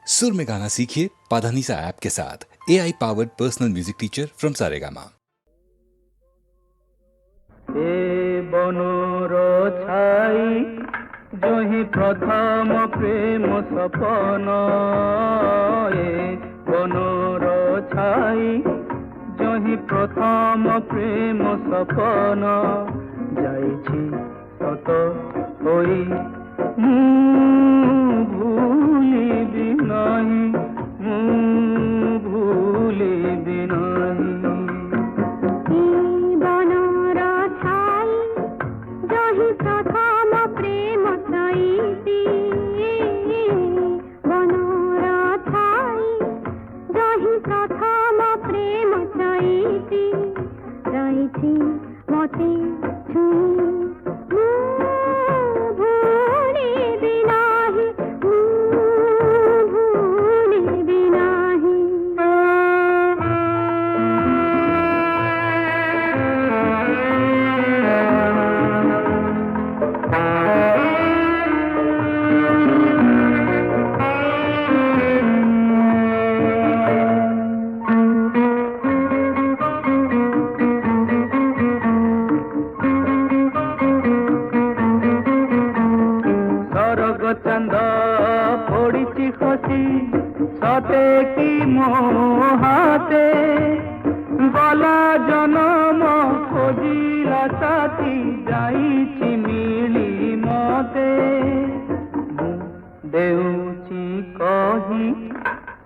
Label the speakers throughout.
Speaker 1: सुर में गाना सीखिए पाधानीसा ऐप के साथ। AI powered personal music teacher from Saregama.
Speaker 2: बनर छाई जही प्रथम प्रेम सपन बनर छाई जही प्रथम प्रेम सपन जाइछि सत होई भूलिबि नाही भूलिबि नाही।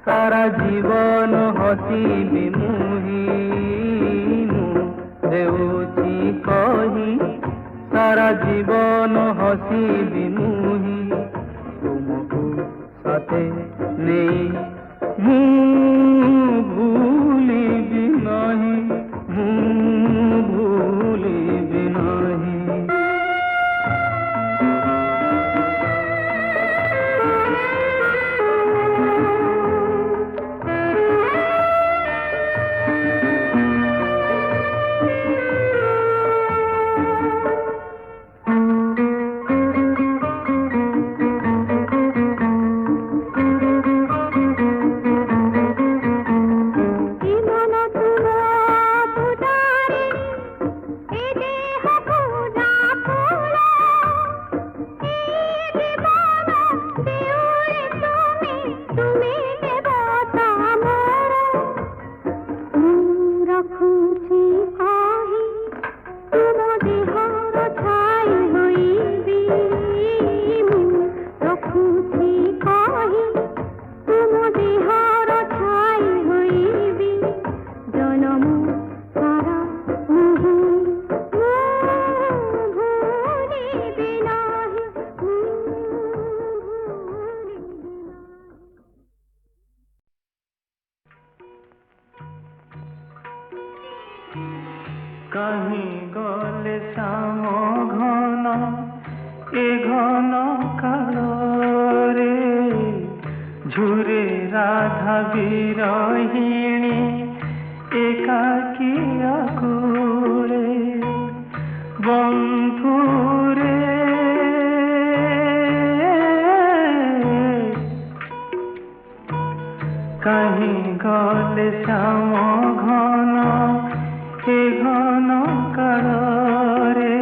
Speaker 2: सारा जीवन हसीबी मुही देउची कही सारा जीवन हसीबी मुही तुमको साथे नहीं भूलिबि नहीं भूलिबि नहीं। कहीं गले श्याम घन ए घन कालोरे झुरे राधा विरहिणी एकाकी अकुले बंधुरे कहीं गले श्याम घन ए घन कालोरे।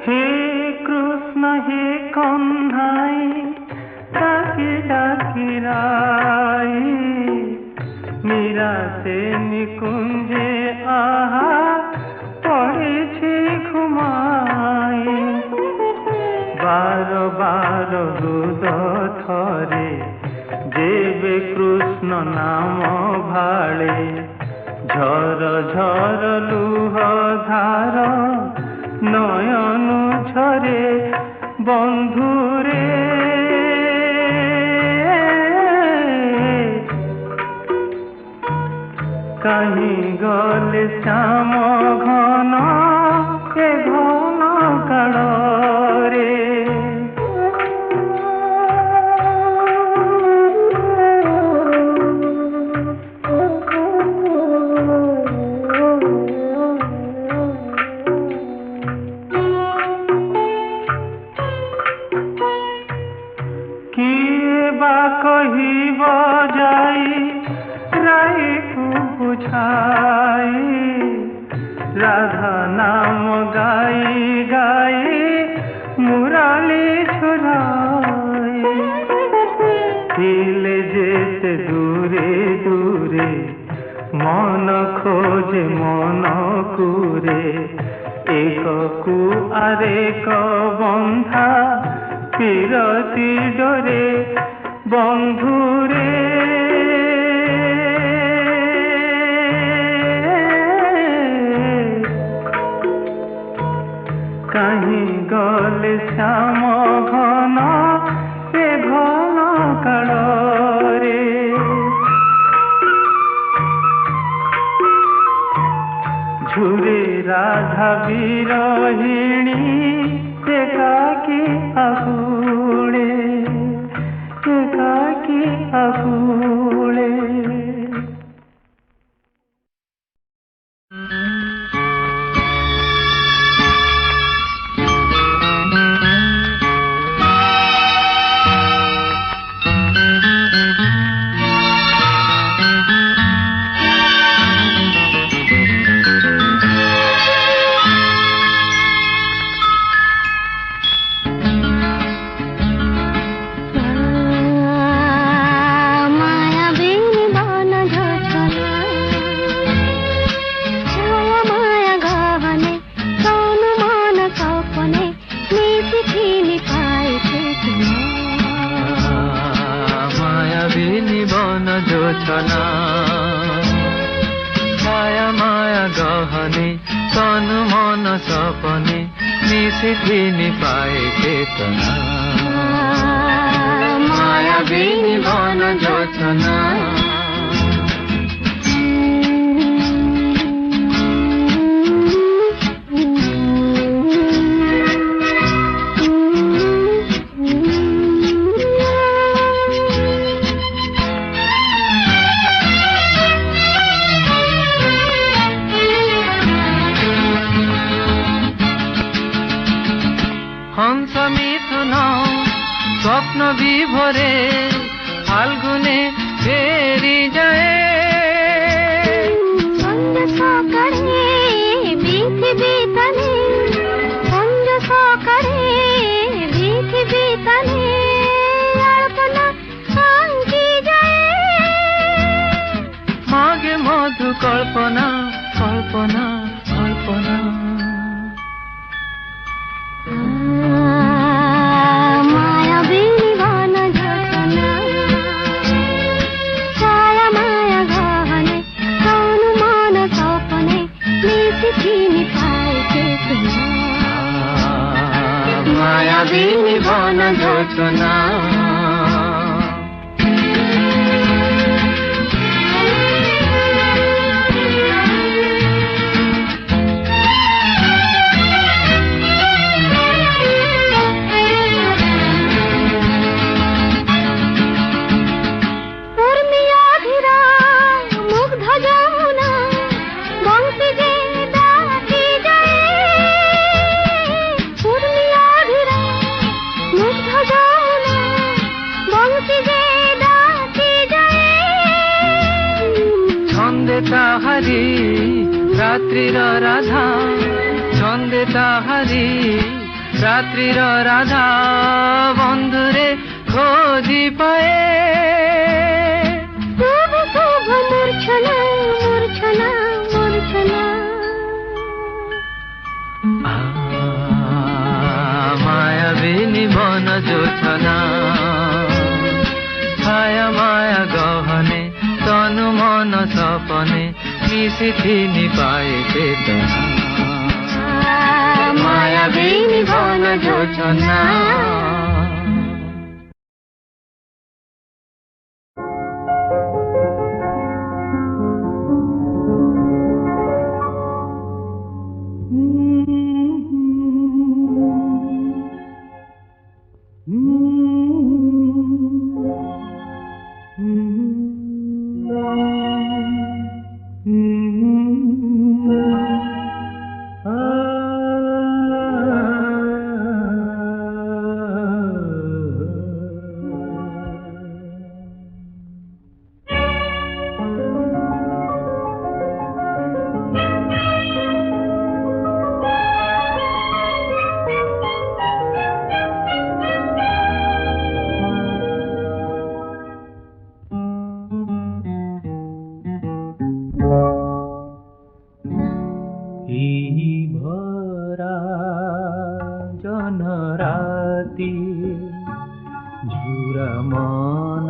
Speaker 2: हे कृष्ण हे कन्हाई डाकी डाकी राई मीरा से निकुंजे आहा पड़े घुमाई बार बार रुद थरे जेबे कृष्ण नाम भाले झर झर लुह धार नयन झरे बंधुरे कहीं गले श्याम घन ए घन कालोरे। বা কহিব যাই রাইকু বুঝাই রাধা নাম গাই গাই মুরালি ছুড়াই দিলে যেতে দূরে দূরে মন খোঁজে মন কুরে এককু আরেক বন্ধা পিরতি ডোরে বন্ধুরে কাহি গলে শ্যাম ঘন সে ঘন কাଳରେ ঝুরে রাধা বিরহিণী একাকী আকুলে একাকী আকুলে
Speaker 3: যোছনা ছায়া মায়া গহনে তন মন সপনে নিশিথিনি পায়ে চেতনা মায়া বিনি বন যোছনা হংস মিথুন স্বপ্ন বিভোরে ফাল্গুনে ফেরি যায় সন্ধ্যা সকালে পৃথিবী তলে সন্ধ্যা সকালে পৃথিবী তলে আলপনা আঙ্কি যায় মাগে মধু কল্পনা কল্পনা কল্পনা মায়া বিনি বন যোছনা তাহারি রাত্রির রাধা ছন্দে তাহারি রাত্রির রাধা বন্ধুরে খোঁজি পায়ে শুভ শুভ মূর্ছনা মূর্ছনা মূর্ছনা মায়া বিনি বন যোছনা ছায়া মায়া গহনে তনু মন সপনে মিশিথিনি পায়ে চেতনা মায়া বিনি বন যোছনা
Speaker 2: ঝুরা মন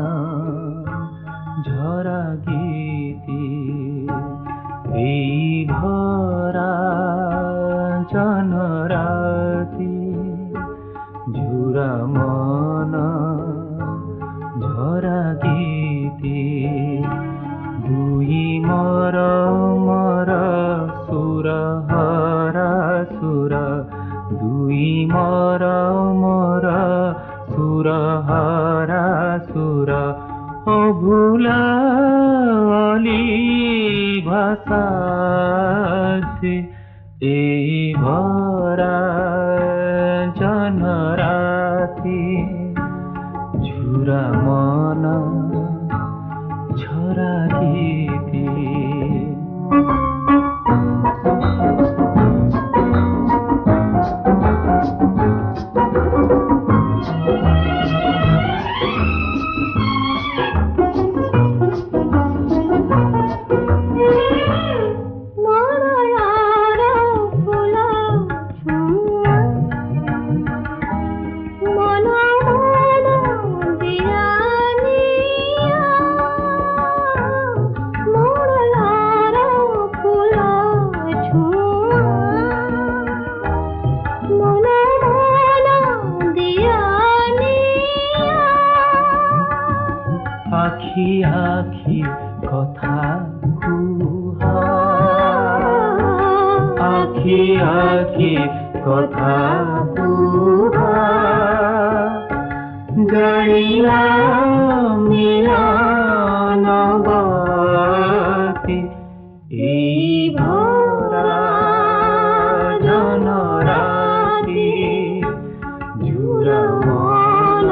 Speaker 2: ঝরা গীতি এই ভরা জনরাতি ঝুরা মন ঝরা গীতি দুই মর মর সুর হরা সুর দুই মর মর সুর হরা সুর ও ভুলা অলি ভাষা এই ভরা জনরাতি ঝুরা মন ঝরা গীতি আখি আখি কথা কুহা আখি আখি কথা কুহা জানিলা মিলনবতী এই ভরা জনরাতি ঝুরা মন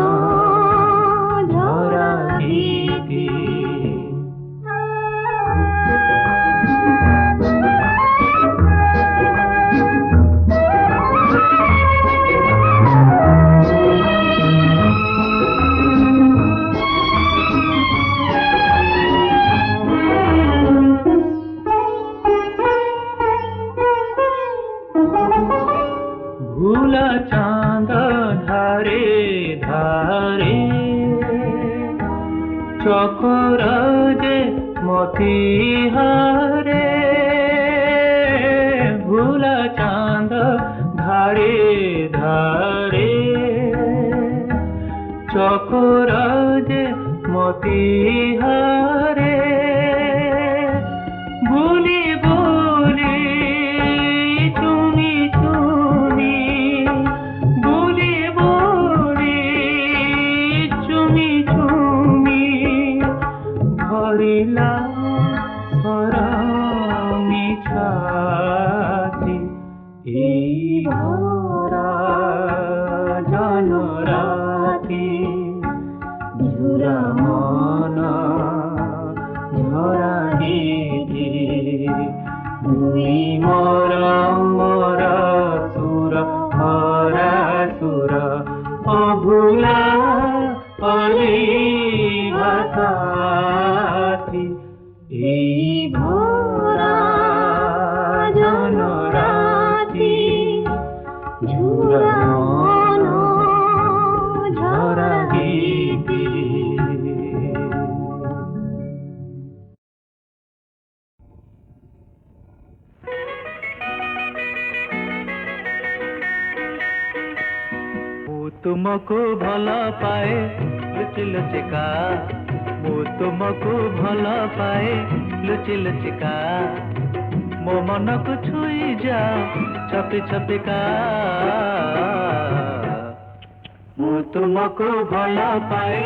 Speaker 2: ঝরা গীতি ভুলা চাঁদ ধারে ধারে চকর যে মতি হারে ভুলা চাঁদ ধারে ধারে চকর যে মতি হারে বুলি বুলি চুমি চুমি বুলি বুলি চুমি চুমি ভরিলা সরমি ছাতি এই ভরা জনরাতি ঝুরা মন ঝরা গীতি দুই মর মর সুর হরা সুর অভুলা অলি ভাষাতি এই ভরা জনরাতি ঝুরা মন ঝরা গীতি तुमको भला पाए लुचि लुचिका मु तुमको भला पाए लुचि लुचिका मो मन को छुई जाओ छपी छपिका मु तुमको भला पाए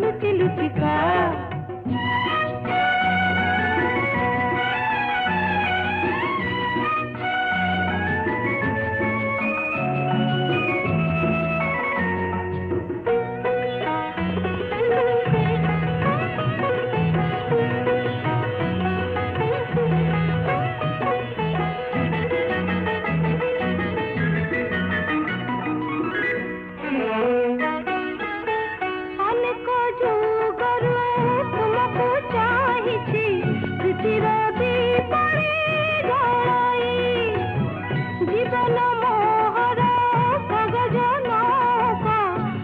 Speaker 2: लुचि लुचिका জীবন মোহর কাগজ নৌকা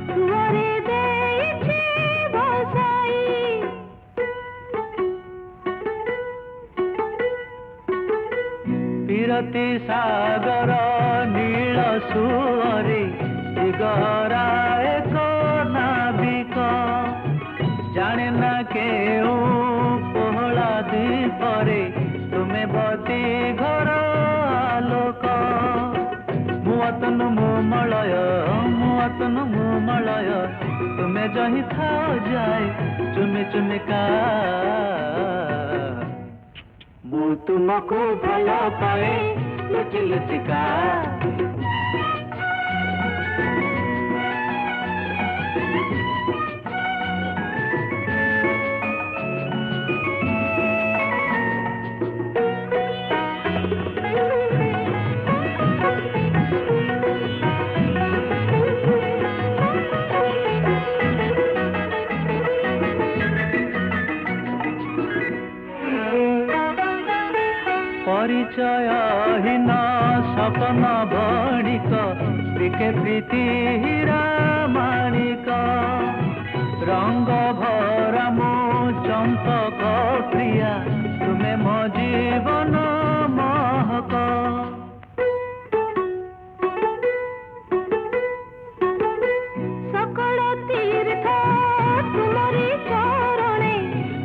Speaker 2: দুয়ারে দেইছি বিরতি সাগর নীল সুরে দিগরা এক নাবিক জানে না কেউ পোহলা দ্বীপরে তুমি বতি ঘর আলোক মুতন মুমলয় তুমি যহি থাও যায় চুমি চুমিকা মু তুমকু ভাল পাଏ লুচি লুচিকা परिचयहीन सपन बणिक प्रीके प्रीति हीरा माणिक रंग भरा मो चंपक प्रिया तुमे मो जीवन महक
Speaker 4: सकल तीर्थ तुमरी चरणे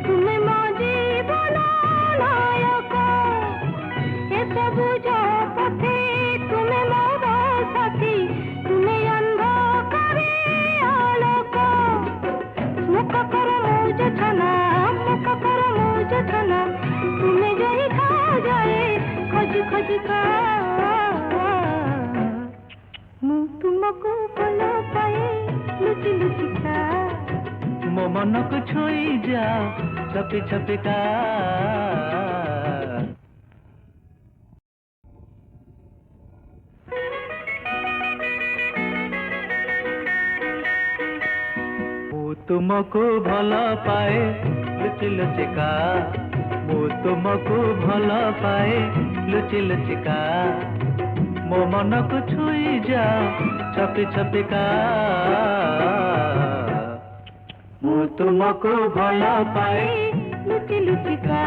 Speaker 4: तुमे मो जीवन नायक सबु पथे तुमे मोर साथी तुमे अंधकारे आलोक मुख कर मुझ छना तुमे जही खा जाए खोज खोज का मु तुमको भल पाए लुचि लुचि का
Speaker 2: मो मन को छुई जा छपी छपी का तुमको भल पाए लुचि लुचिका मु तुमको भल पाए लुचि लुचिका मो मन को छुई जा छपी छपिका मु तुमको भल पाए
Speaker 4: लुचि लुचिका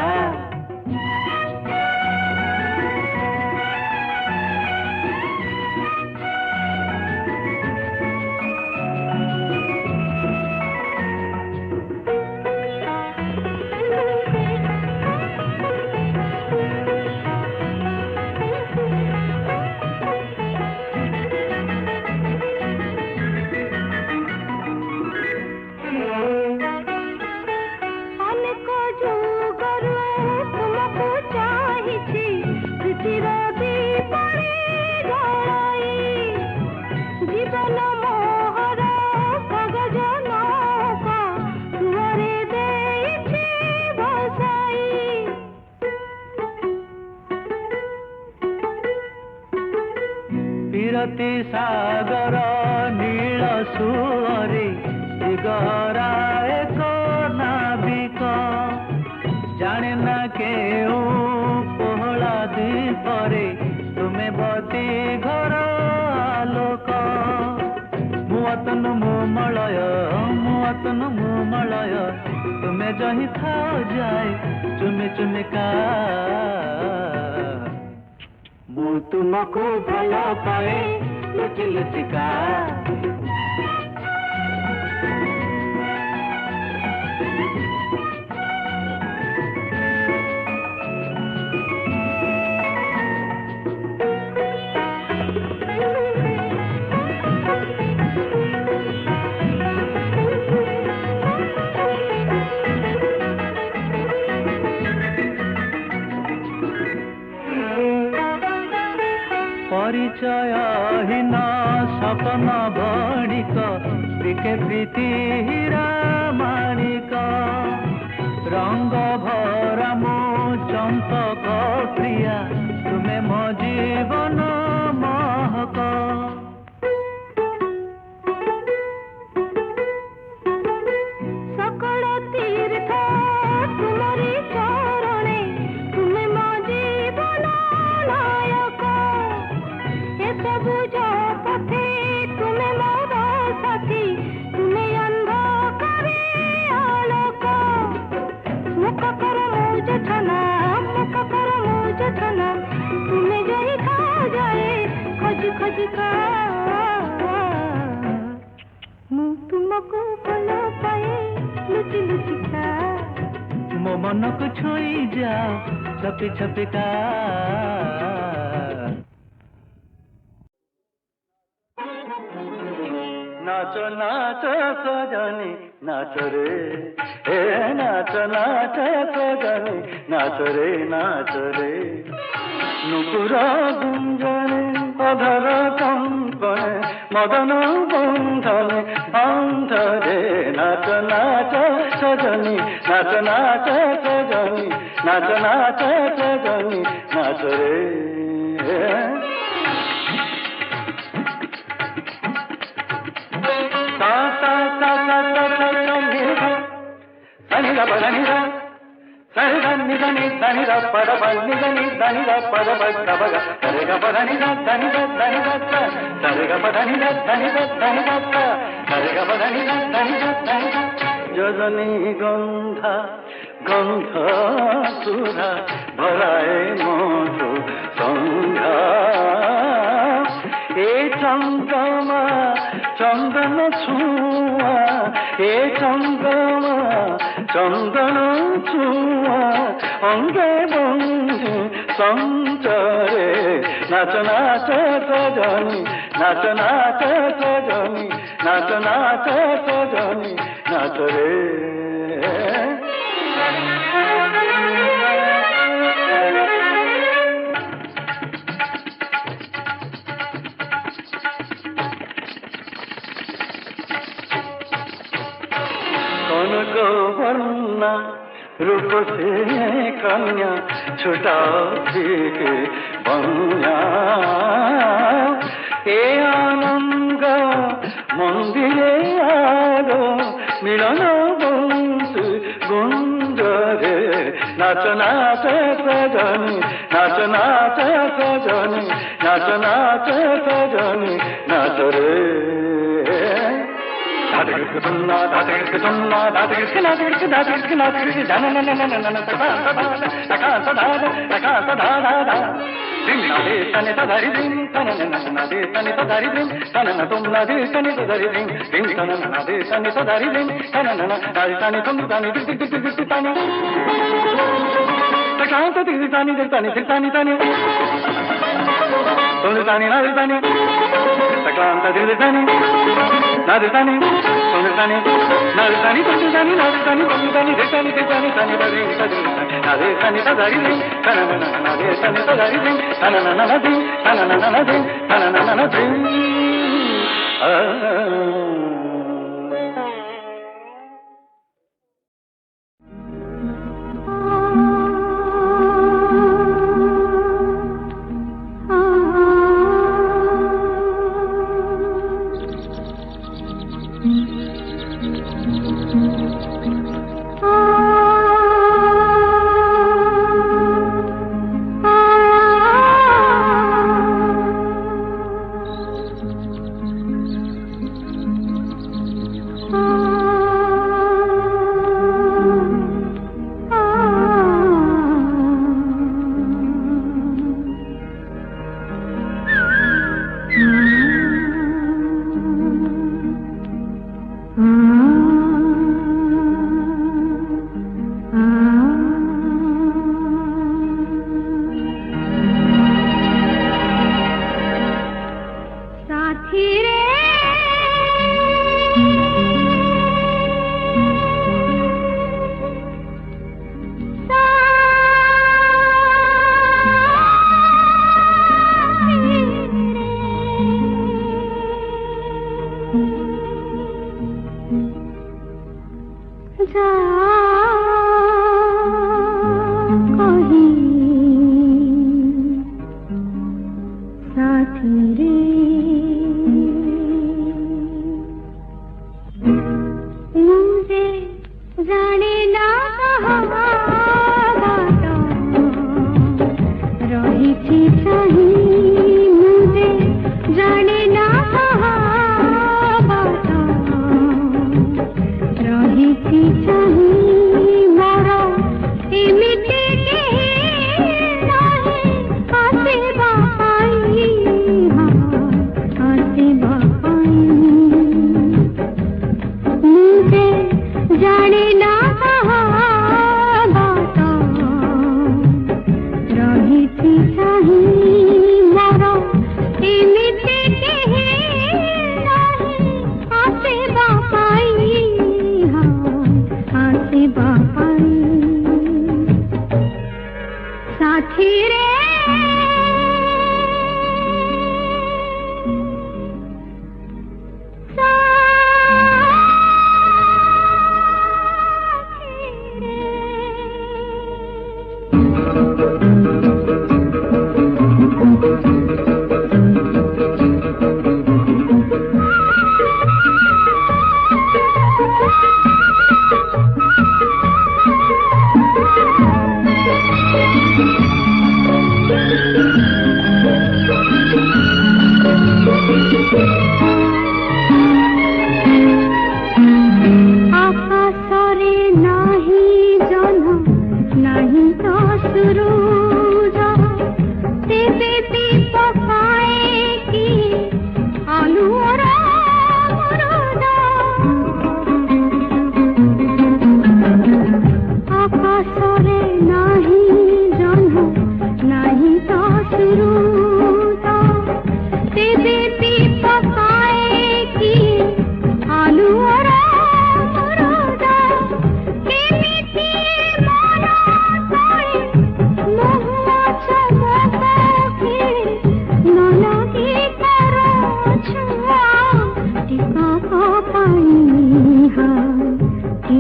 Speaker 2: বিরতি সাগর নীল সুরে দিগরা এক নাবিক জানে না কেউ পোহলা দ্বীপরে তুমি বতি ঘর আলোক মুতন মুমলয় তুমি যহি থাও যায় চুমি চুমিকা मु तुमको भल पाए लुचि लुचिका परिचयहीन सपन बणिक प्रीके प्रीति हीरा माणिक रंग भरा मो चंपक प्रिया तुमे मो जीवन महक
Speaker 4: सकल तीर्थ तुमरी चरणे तुमे मो जीवन नायक सबु पथे तुमे मोर साथी तुमे ଖୋଜିକା ମୁଁ ତୁମକୁ ଭଲ ପାଏ ଲୁଚି ଲୁଚିକା
Speaker 2: ମୋ ମନକୁ ଛୁଇଁ ଯାଅ ଛପି ଛପିକା नाच नाच सजनी नाच रे ए नाच नाच सजनी नाच रे नुपुर गुंजने अधर कंपने मदन बंधने बंध रे नाच नाच सजनी नाच नाच सजनी नाच नाच सजनी नाच रे যোজনী গন্ধা গন্ধ সুধা ভরায় মধু সন্ধ্যা এ চন্দমা চন্দন ছুয়া এ চন্দমা চন্দন ছুয়া অঙ্গে বন্ধু সঞ্চরে নাচ নাচ সজনী নাচ নাচ সজনী নাচ নাচ সজনী নাচ রে कनक वर्णा रूप से कन्या छुटा ठीक बन्या ए आनंद मंदिरे आगो मिलन बंसु गुंजरे नाच नाच सजनी नाच नाच सजनी नाच नाच सजनी नाच रे Taklanta dirdani nadani sonirtani nadani tondani nadani tondani retani retani tani bari tani nadani tadari tanana nadani tadari tanana nadani tanana nadani tanana nadani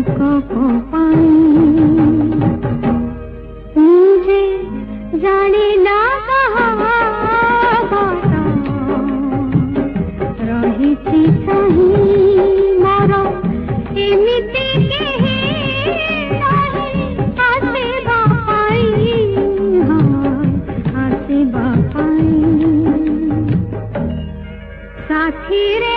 Speaker 4: को पाई मुझे जाने ना कहा रही सही मोर एमिति केही आसिबा पाई आसिबा पाई साथी रे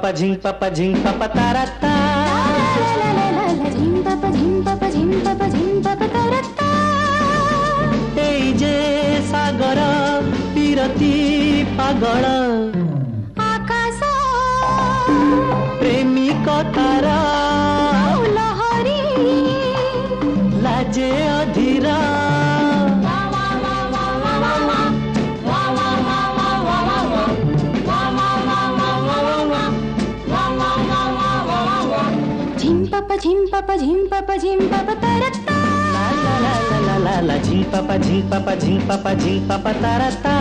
Speaker 2: झिंग पापा झिंग पापा तारा ता
Speaker 4: झिंग पापा तारा ता
Speaker 2: এই যে সাগর বিরতি পাগল
Speaker 4: आकाश
Speaker 2: প্রেমিক তার
Speaker 4: लहरी
Speaker 2: লাজে অধীর
Speaker 4: झिम पापा तारा ता
Speaker 2: ला झिंग पापा तारा ता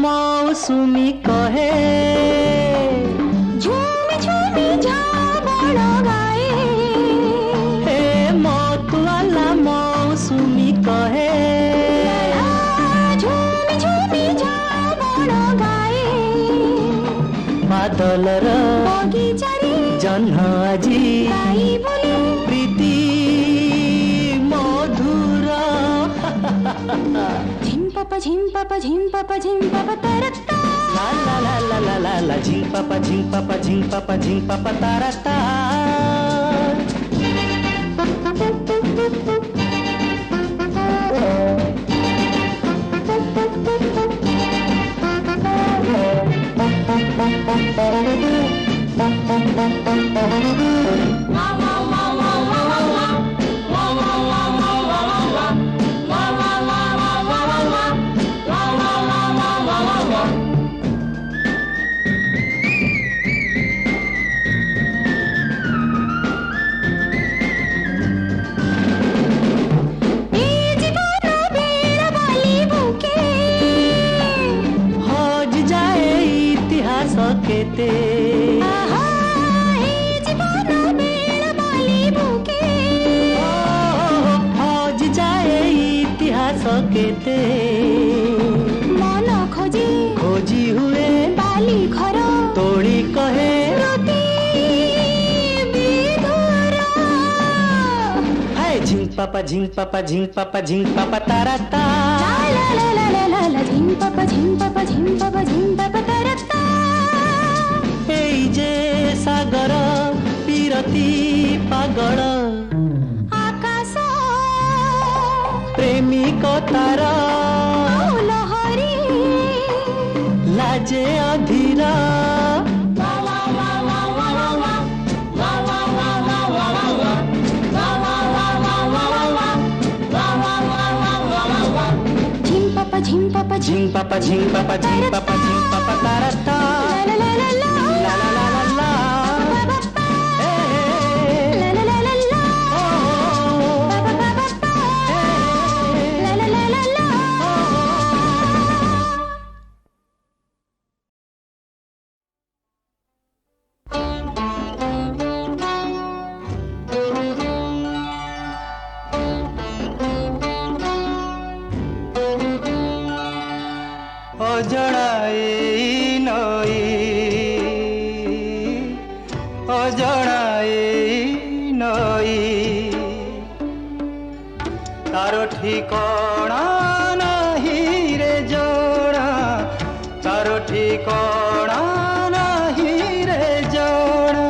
Speaker 2: मौसुमी कहे
Speaker 4: झूमी झूमी झाबड़ गाए
Speaker 2: हे मतवाला मौसुमी कहे
Speaker 4: झूमी झूमी झाबड़ गाए
Speaker 2: बादलर
Speaker 4: बगीचारे
Speaker 2: जह्न आजी
Speaker 4: गाई बोले
Speaker 2: प्रीति मधु
Speaker 4: papa झिम papa झिम papa tarata
Speaker 2: La la la la la la la झिम पापा झिम पापा झिम पापा झिम पापा तारता केते हज जाए इतिहास केते
Speaker 4: मन खोजी
Speaker 2: खोजी हुए
Speaker 4: बाली घर
Speaker 2: तोड़ी कहे झिम पापा झिम पापा झिम पापा झिम पापा ताराता
Speaker 4: ला ला ला ला ला ला झिम पापा झिम पापा झिम पापा झिम पापा तारता
Speaker 2: जे सागर पीरती पागल
Speaker 4: आकाश
Speaker 2: प्रेमिक तार
Speaker 4: लहरी
Speaker 2: लाजे अधीर
Speaker 4: झिम पापा झिम पापा
Speaker 2: झिम पापा झिम पापा झिम पापा झिम पापा तारता
Speaker 4: ला ला ला ला
Speaker 2: ला ला ला ला ला
Speaker 4: ला ला ला ला ला ला ला ला ला ला
Speaker 2: অজড়াই নই অজড়াই নই তার ঠিকনা নাহি রে জনা তার ঠিকনা নাহি রে জনা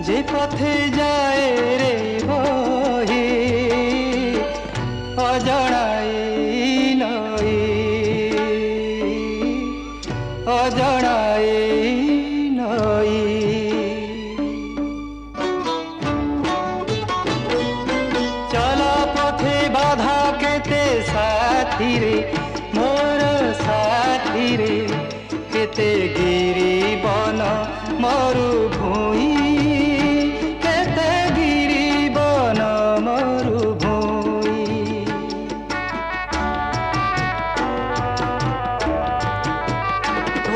Speaker 2: যে পথে যায় রে বহি অজড়াই নই অজড়াই নই চলা পথে বাধা কেতে সাথী রে মোর সাথী রে কেতে গিরি বন মরু ভূই কেতে গিরি বন মরু ভূই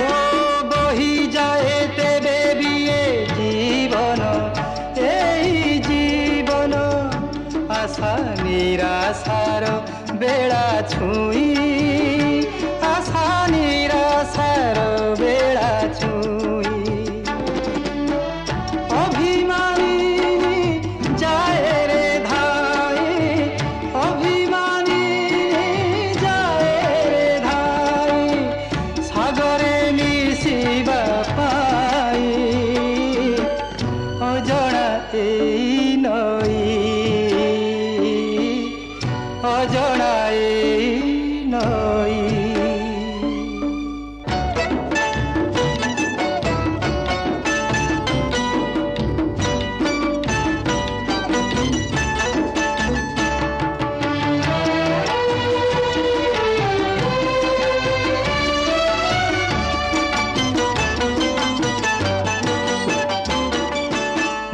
Speaker 2: ও বহি যায় তেবে বিয়ে জীবন এই জীবন আশা নিরাশার বেড়া ছুঁই আশা নিরাশার বেড়া ছুঁই অভিমানী যায় রে ধাই অভিমানী যায় রে ধাই সাগরে মিশিবা পাই অজଣା এই নই অজଣା এই নই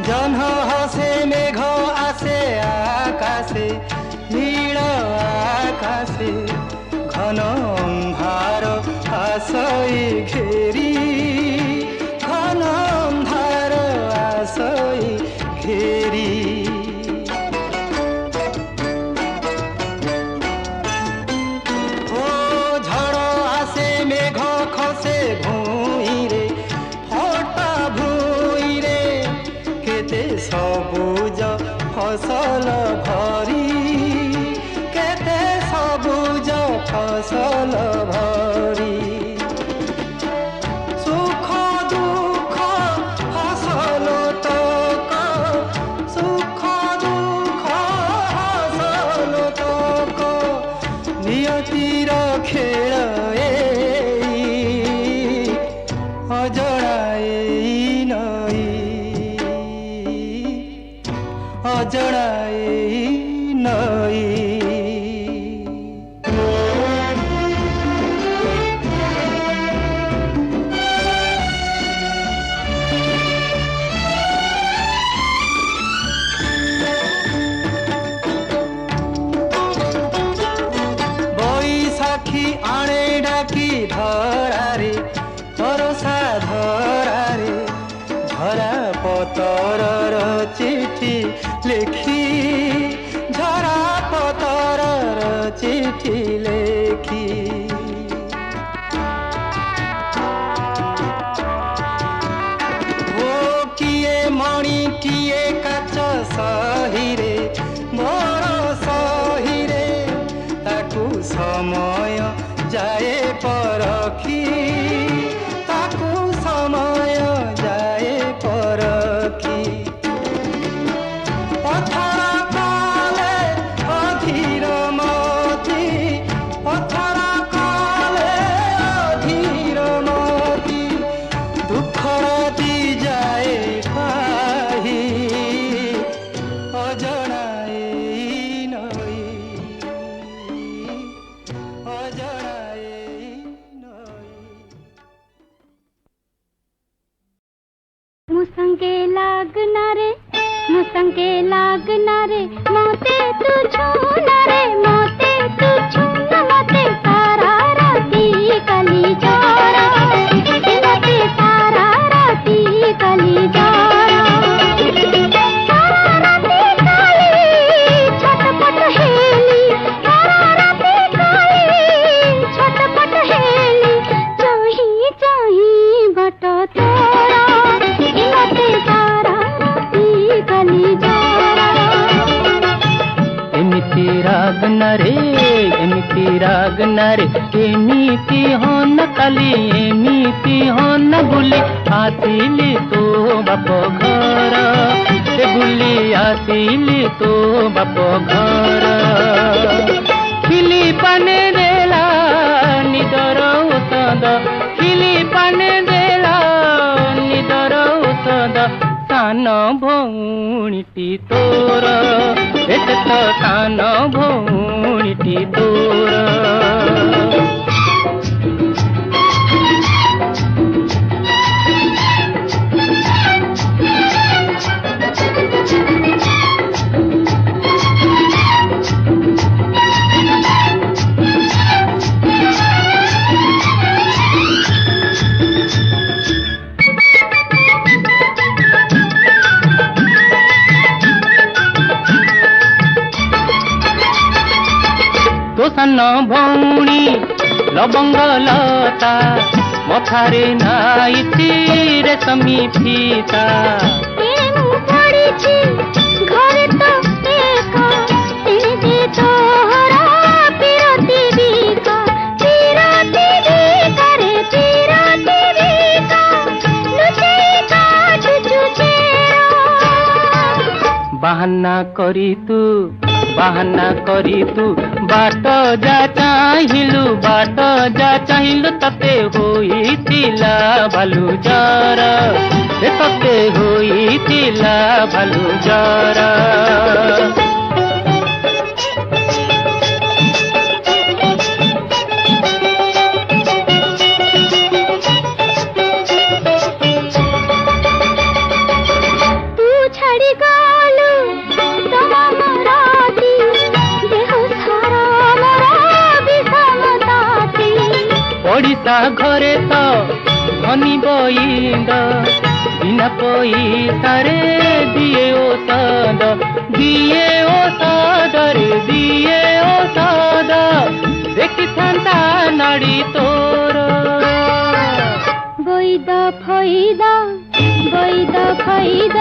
Speaker 2: জহ্ন হাসে মেঘ আসে আকাশে নীল আকাশে ঘন অন্ধার আসই ঘেরি ঘন অন্ধার আসই ঘেরি ও ঝড় আসে মেঘ খসে ভূঁইরে ফটা ভূঁইরে কেতে সবুজ ফসল ভরি কেতে সবুজ আখি আনে ডাকি ধরারে ভরসা ধরারে ঝরা পতরর চিঠি লেখি ঝরা পতরর চিঠি লেখি ও কিয়ে মণি কিয়ে কাচ সহিরে মোর সহিরে তাকু সময় যায় পরখি তাকু সময় যায় পরখি পথর কালে অধীর মতি পথর কালে অধীর মতি দুঃখ রাতি যায় পাহি অজনায় নই অজনায় নই
Speaker 4: मुसंगे लागना रे मुसंगे लागना रे मोते तू छूना रे मोते तू छूना मोते सारा राती कली जोरा मोते सारा राती कली जोरा सारा राती काली छटपट हेली सारा राती काली छटपट हेली चाही चाही बट तोरा इमते सारा राती कली जोरा
Speaker 3: एमिति राग न रे एमिति राग न रे एमिति हन काली एमिति हन बुली आसिली तो बाप घर से बुली आसिली तो बाप घर खिली पाने देला निदर औषध खिली पाने देला निदर औषध सान भौणीटी तोर एते तो सान भौणीटी तोर तो सान भौणी लवंग लता मथारे नाइती रेशमी फीता
Speaker 4: तेनु पड़ीची घरे तो एका तेने दे तोहरा पिरती बीका रे पिरती बीका लुचे काट चुचेरा
Speaker 3: बहाना करी तू बाट जा चाहिलु तते होइतिला भालु जर तते होइतिला भालु जर
Speaker 4: तू छड़ी गालू तमा मराती देह सारा मोरा विषमताती
Speaker 3: ओडिशा घरे तो धनी बईद बिना पैसा रे दिए औषध रे दिए औषध देखी था नाड़ी तोर
Speaker 4: বৈদ ফৈদ